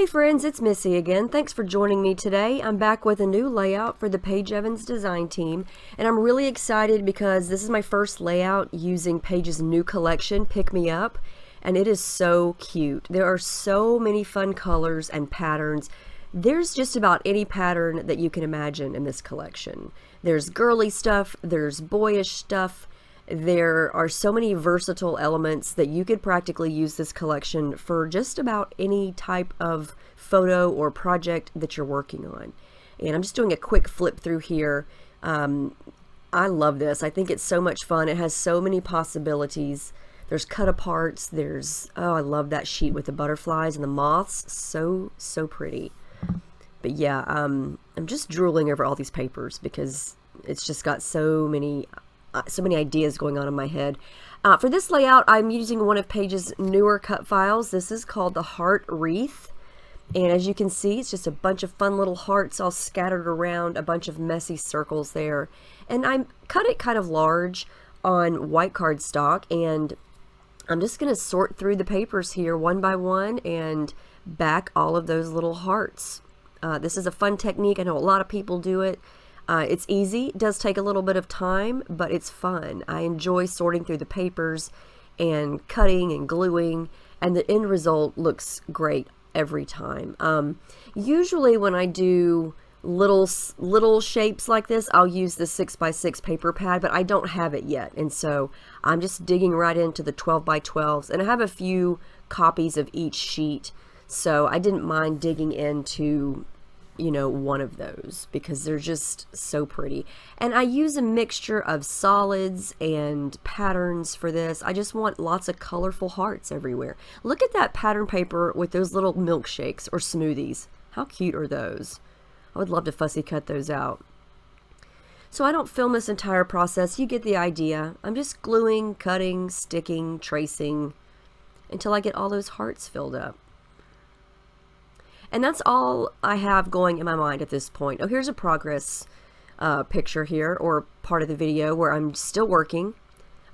Hey friends, it's Missy again. Thanks for joining me today. I'm back with a new layout for the Paige Evans design team, and I'm really excited because this is my first layout using Paige's new collection, Pick Me Up, and it is so cute. There are so many fun colors and patterns. There's just about any pattern that you can imagine in this collection. There's girly stuff, there's boyish stuff. There are so many versatile elements that you could practically use this collection for just about any type of photo or project that you're working on. And I'm just doing a quick flip through here. I love this. I think it's so much fun. It has so many possibilities. There's cut aparts. Oh, I love that sheet with the butterflies and the moths. So pretty. But yeah, I'm just drooling over all these papers because it's just got so many ideas going on in my head. For this layout, I'm using one of Paige's newer cut files. This is called the Heart Wreath. And as you can see, it's just a bunch of fun little hearts all scattered around, a bunch of messy circles there. And I cut it kind of large on white cardstock, and I'm just going to sort through the papers here one by one and back all of those little hearts. This is a fun technique. I know a lot of people do it. It's easy. It does take a little bit of time, but it's fun. I enjoy sorting through the papers and cutting and gluing, and the end result looks great every time. Usually when I do little shapes like this, I'll use the 6x6 paper pad, but I don't have it yet, and so I'm just digging right into the 12x12s, and I have a few copies of each sheet, so I didn't mind digging into one of those because they're just so pretty. And I use a mixture of solids and patterns for this. I just want lots of colorful hearts everywhere. Look at that pattern paper with those little milkshakes or smoothies. How cute are those? I would love to fussy cut those out. So I don't film this entire process. You get the idea. I'm just gluing, cutting, sticking, tracing until I get all those hearts filled up. And that's all I have going in my mind at this point. Oh, here's a progress picture here, or part of the video where I'm still working,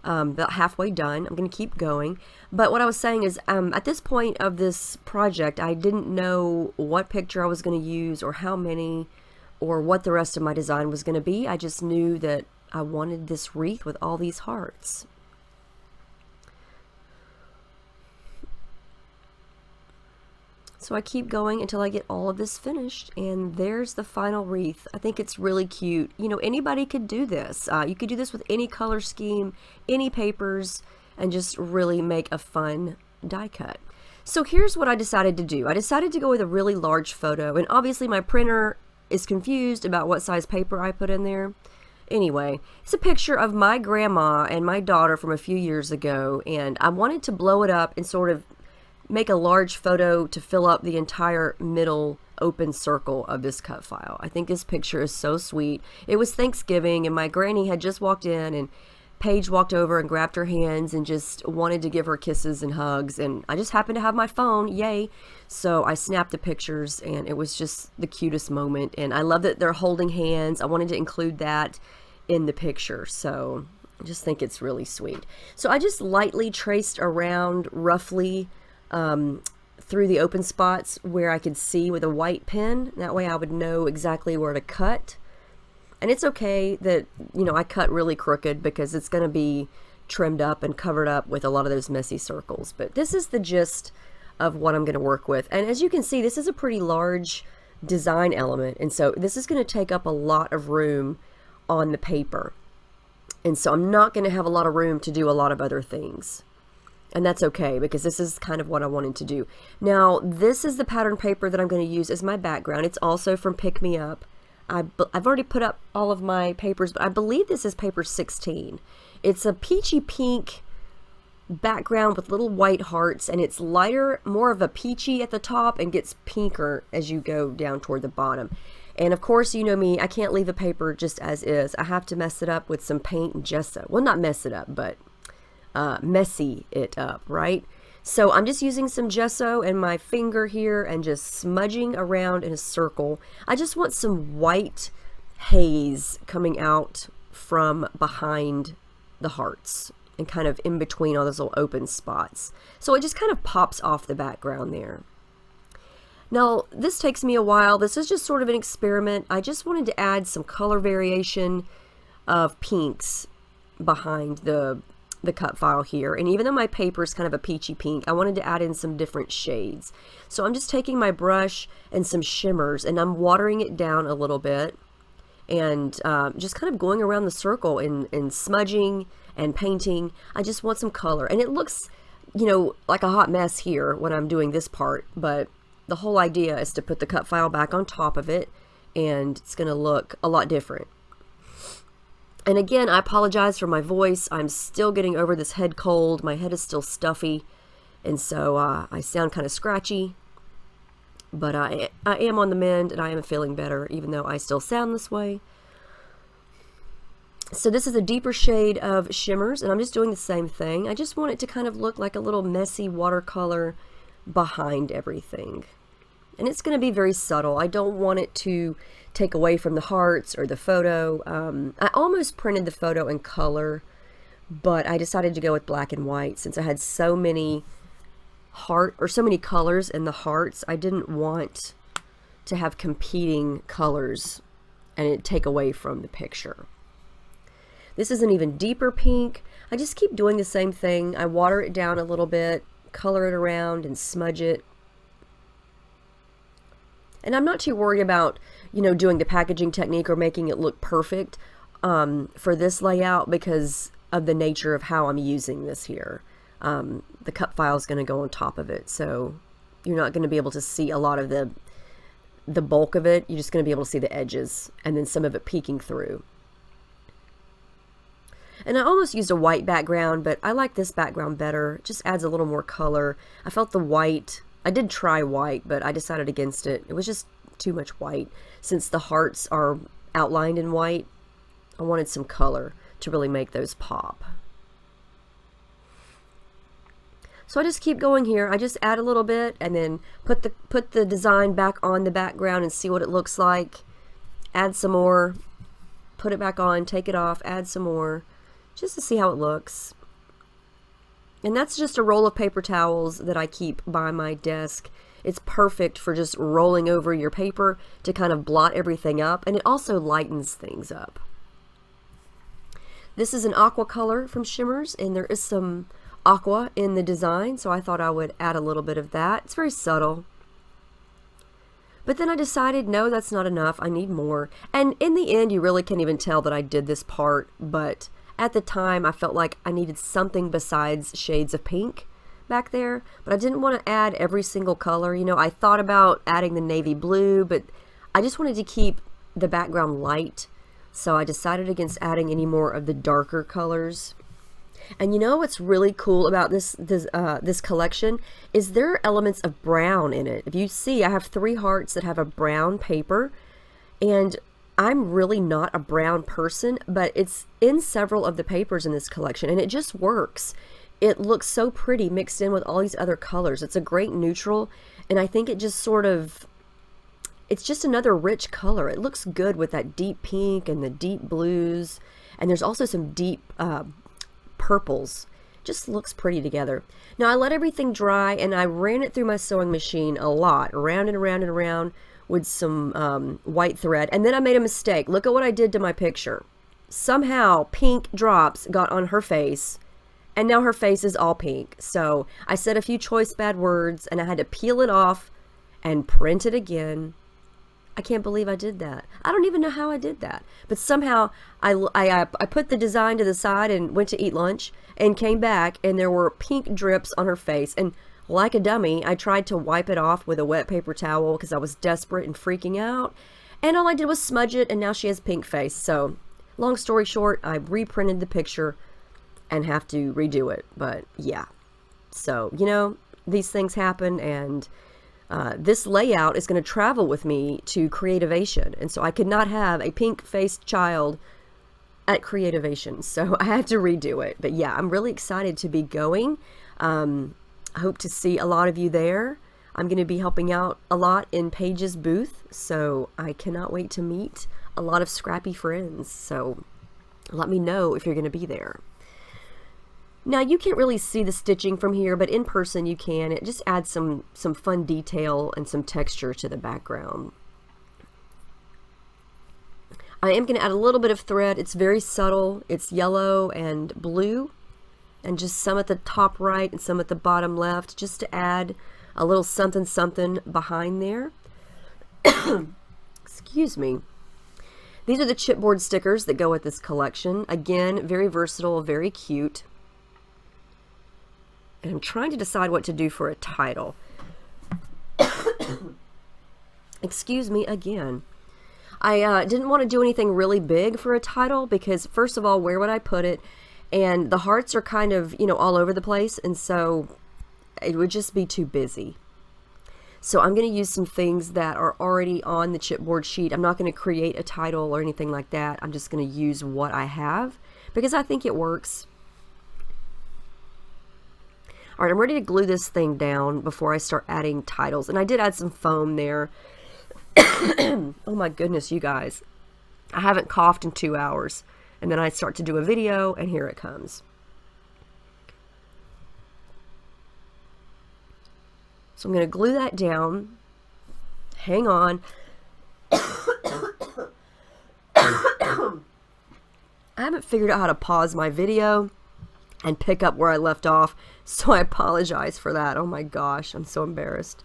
about halfway done. I'm going to keep going. But what I was saying is, at this point of this project, I didn't know what picture I was going to use or how many or what the rest of my design was going to be. I just knew that I wanted this wreath with all these hearts. So I keep going until I get all of this finished, and there's the final wreath. I think it's really cute. Anybody could do this. You could do this with any color scheme, any papers, and just really make a fun die cut. So here's what I decided to do. I decided to go with a really large photo, and obviously my printer is confused about what size paper I put in there. Anyway, it's a picture of my grandma and my daughter from a few years ago, and I wanted to blow it up and sort of make a large photo to fill up the entire middle open circle of this cut file. I think this picture is so sweet. It was Thanksgiving, and my granny had just walked in, and Paige walked over and grabbed her hands and just wanted to give her kisses and hugs, and I just happened to have my phone, yay. So I snapped the pictures, and it was just the cutest moment, and I love that they're holding hands. I wanted to include that in the picture, so I just think it's really sweet. So I just lightly traced around roughly through the open spots where I could see with a white pen. That way I would know exactly where to cut. And it's okay that, I cut really crooked because it's going to be trimmed up and covered up with a lot of those messy circles. But this is the gist of what I'm going to work with. And as you can see, this is a pretty large design element. And so this is going to take up a lot of room on the paper. And so I'm not going to have a lot of room to do a lot of other things. And that's okay because this is kind of what I wanted to do. Now, this is the pattern paper that I'm going to use as my background. It's also from Pick Me Up. I've already put up all of my papers, but I believe this is paper 16. It's a peachy pink background with little white hearts, and it's lighter, more of a peachy at the top, and gets pinker as you go down toward the bottom. And of course, you know me, I can't leave a paper just as is. I have to mess it up with some paint and gesso. Well, not mess it up, but messy it up, right? So I'm just using some gesso and my finger here and just smudging around in a circle. I just want some white haze coming out from behind the hearts and kind of in between all those little open spots. So it just kind of pops off the background there. Now, this takes me a while. This is just sort of an experiment. I just wanted to add some color variation of pinks behind the cut file here. And even though my paper is kind of a peachy pink, I wanted to add in some different shades. So I'm just taking my brush and some shimmers, and I'm watering it down a little bit, and just kind of going around the circle and smudging and painting. I just want some color. And it looks, you know, like a hot mess here when I'm doing this part, but the whole idea is to put the cut file back on top of it, and it's going to look a lot different. And again, I apologize for my voice. I'm still getting over this head cold. My head is still stuffy, and so I sound kind of scratchy. But I am on the mend, and I am feeling better, even though I still sound this way. So this is a deeper shade of shimmers, and I'm just doing the same thing. I just want it to kind of look like a little messy watercolor behind everything. And it's going to be very subtle. I don't want it to take away from the hearts or the photo. I almost printed the photo in color, but I decided to go with black and white since I had so many so many colors in the hearts. I didn't want to have competing colors and it take away from the picture. This is an even deeper pink. I just keep doing the same thing. I water it down a little bit, color it around, and smudge it. And I'm not too worried about, you know, doing the packaging technique or making it look perfect for this layout because of the nature of how I'm using this here. The cut file is going to go on top of it, so you're not going to be able to see a lot of the bulk of it. You're just going to be able to see the edges and then some of it peeking through. And I almost used a white background, but I like this background better. It just adds a little more color. I felt the white. I did try white, but I decided against it. It was just too much white. Since the hearts are outlined in white, I wanted some color to really make those pop. So I just keep going here. I just add a little bit and then put the design back on the background and see what it looks like. Add some more, put it back on, take it off, add some more, just to see how it looks. And that's just a roll of paper towels that I keep by my desk. It's perfect for just rolling over your paper to kind of blot everything up, and it also lightens things up. This is an aqua color from Shimmers, and there is some aqua in the design, so I thought I would add a little bit of that. It's very subtle. But then I decided, no, that's not enough. I need more. And in the end, you really can't even tell that I did this part, but at the time, I felt like I needed something besides shades of pink back there, but I didn't want to add every single color. You know, I thought about adding the navy blue, but I just wanted to keep the background light, so I decided against adding any more of the darker colors. And you know what's really cool about this collection is there are elements of brown in it. If you see, I have 3 hearts that have a brown paper, and I'm really not a brown person, but it's in several of the papers in this collection, and it just works. It looks so pretty mixed in with all these other colors. It's a great neutral, and I think it just sort of, it's just another rich color. It looks good with that deep pink and the deep blues, and there's also some deep purples. Just looks pretty together. Now I let everything dry, and I ran it through my sewing machine a lot, around and around and around, with some white thread, and then I made a mistake. Look at what I did to my picture. Somehow pink drops got on her face, and now her face is all pink. So I said a few choice bad words, and I had to peel it off and print it again. I can't believe I did that. I don't even know how I did that, but somehow I put the design to the side and went to eat lunch and came back, and there were pink drips on her face, and like a dummy, I tried to wipe it off with a wet paper towel because I was desperate and freaking out. And all I did was smudge it, and now she has pink face. So, long story short, I reprinted the picture and have to redo it. But yeah, so, you know, these things happen, and this layout is going to travel with me to Creativation. And so I could not have a pink-faced child at Creativation. So I had to redo it. But yeah, I'm really excited to be going. I hope to see a lot of you there. I'm going to be helping out a lot in Paige's booth, so I cannot wait to meet a lot of scrappy friends. So let me know if you're going to be there. Now you can't really see the stitching from here, but in person you can. It just adds some fun detail and some texture to the background. I am going to add a little bit of thread. It's very subtle. It's yellow and blue, and just some at the top right and some at the bottom left, just to add a little something something behind there. Excuse me. These are the chipboard stickers that go with this collection. Again, very versatile, very cute. And I'm trying to decide what to do for a title. Excuse me again. I didn't want to do anything really big for a title because, first of all, where would I put it? And the hearts are kind of, you know, all over the place, and so it would just be too busy. So I'm going to use some things that are already on the chipboard sheet. I'm not going to create a title or anything like that. I'm just going to use what I have because I think it works. All right, I'm ready to glue this thing down before I start adding titles. And I did add some foam there. Oh my goodness, you guys. I haven't coughed in 2 hours. And then I start to do a video, and here it comes. So I'm going to glue that down. Hang on. I haven't figured out how to pause my video and pick up where I left off, so I apologize for that. Oh my gosh, I'm so embarrassed.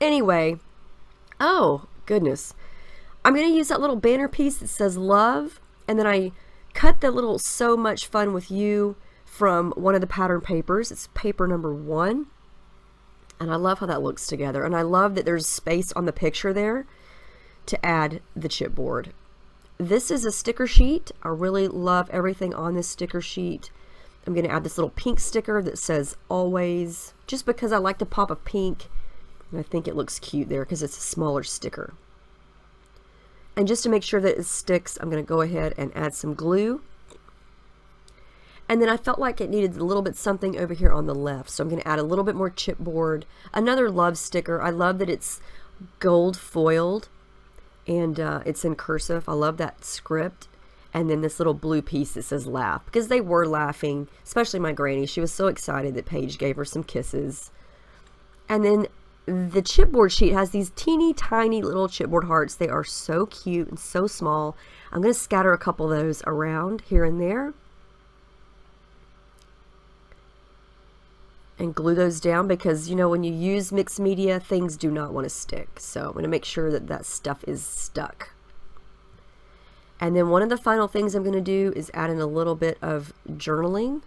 Anyway, oh goodness. I'm going to use that little banner piece that says love, and then I cut the little So Much Fun With You from one of the pattern papers. It's paper number 1. And I love how that looks together. And I love that there's space on the picture there to add the chipboard. This is a sticker sheet. I really love everything on this sticker sheet. I'm going to add this little pink sticker that says always, just because I like to pop a pink. And I think it looks cute there because it's a smaller sticker. And just to make sure that it sticks, I'm going to go ahead and add some glue. And then I felt like it needed a little bit something over here on the left. So I'm going to add a little bit more chipboard. Another love sticker. I love that it's gold foiled and it's in cursive. I love that script. And then this little blue piece that says laugh, because they were laughing, especially my granny. She was so excited that Paige gave her some kisses. And then the chipboard sheet has these teeny tiny little chipboard hearts. They are so cute and so small. I'm going to scatter a couple of those around here and there. And glue those down because, you know, when you use mixed media, things do not want to stick. So I'm going to make sure that that stuff is stuck. And then one of the final things I'm going to do is add in a little bit of journaling.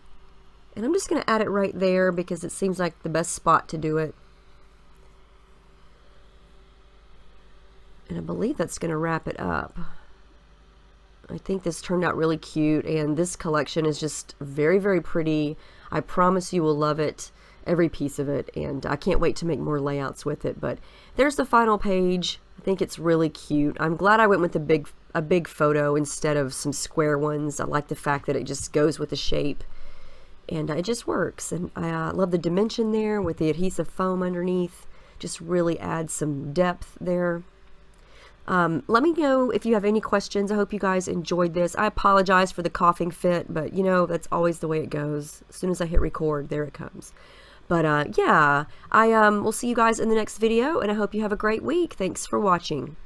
And I'm just going to add it right there because it seems like the best spot to do it. And I believe that's going to wrap it up. I think this turned out really cute, and this collection is just very, very pretty. I promise you will love it, every piece of it, and I can't wait to make more layouts with it. But there's the final page. I think it's really cute. I'm glad I went with a big photo instead of some square ones. I like the fact that it just goes with the shape, and it just works. And I love the dimension there with the adhesive foam underneath. Just really adds some depth there. Let me know if you have any questions. I hope you guys enjoyed this. I apologize for the coughing fit, but you know, that's always the way it goes. As soon as I hit record, there it comes. But yeah, I will see you guys in the next video, and I hope you have a great week. Thanks for watching.